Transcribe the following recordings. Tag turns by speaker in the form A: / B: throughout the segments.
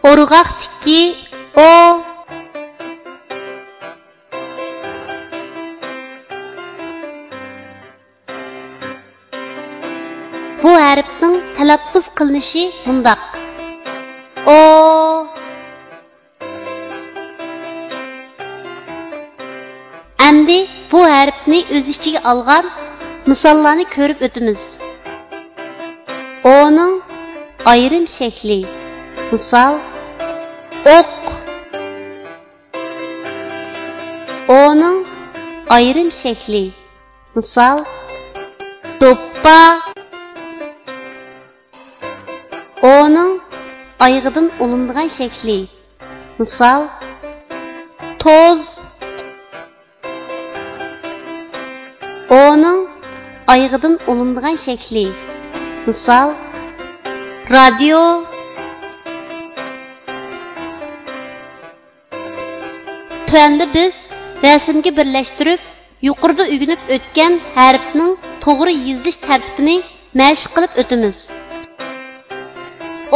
A: Urg'oq tikki o. Bu harfning talaffuz qilinishi bundoq. O. Endi bu harfni o'z ichiga olgan misollarni ko'rib o'tamiz. O'ning ayrim shakli. Misol o'q. O'ning ayrim shakli. Misol do'ppa. O'ning ayg'idan olingan shakli. Misol toz. O'ning ayg'idan olingan shakli. Misol radio. Tuanda biz rasmga birlashtirib, yuqorida o'rganib o'tgan harfning to'g'ri yozilish tartibini mashq qilib o'tamiz.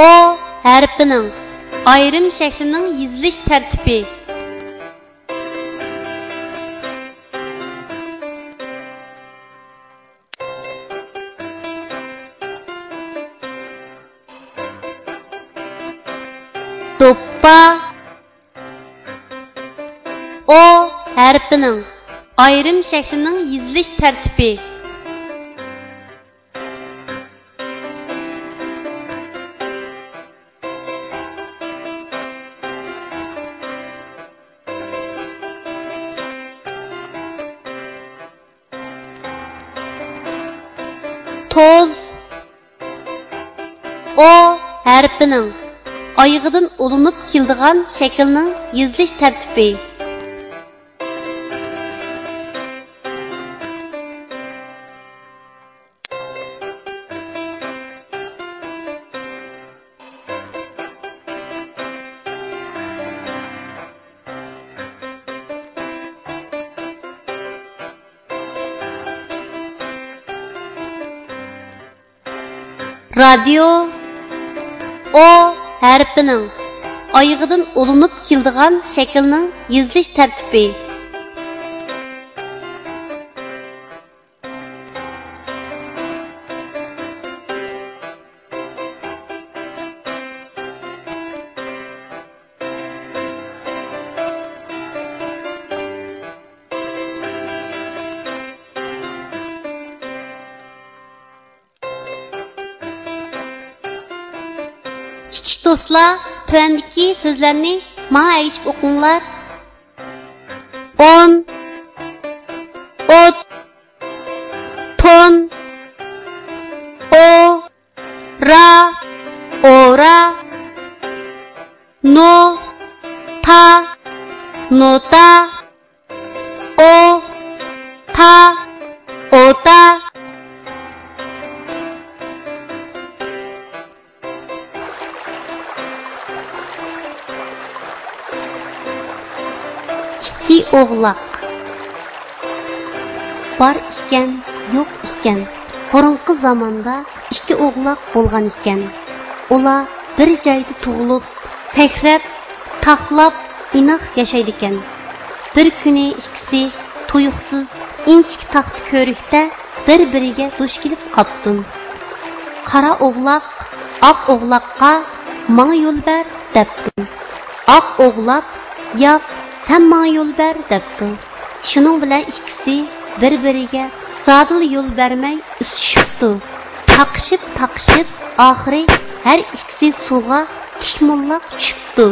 A: O harfining ayrim shaklining yozilish tartibi. Do'ppa. O harfining ayrim shaklining yozilish tartibi. Toz. O harfining ayg'idan olinib keldigan shaklning yozilish tartibi. Radio. O harfining ayg'idan olinib keldigan shaklning yozilish tartibi. Kichik do'stlar, tuandagi so'zlarni menga aytib o'qinglar. On, ot, ton, o, ra, ora, no, ta, nota, o, ta, ota. İki oğlak. Var iken, yok iken. Burunqi zamanda iki oğlak bolgan iken. Ola bir joyda tug'ilib, sakrab, taxlab, iniq yashaydi ekan. Bir kuni ikkisi tuyuqsiz inchik taxti ko'rikda bir-biriga duch kelib qopdi. Qara oğlak oq oğlaqqa "Menga yo'l ber" debdi. Oq oğlaq "Yo'q, sen menga yo'l ber" debdi. Shuning bilan ikkisi bir-biriga zadil yo'l bermay usishibdi. Taqishib, oxiri har ikkisi suvga tikmollab tushibdi.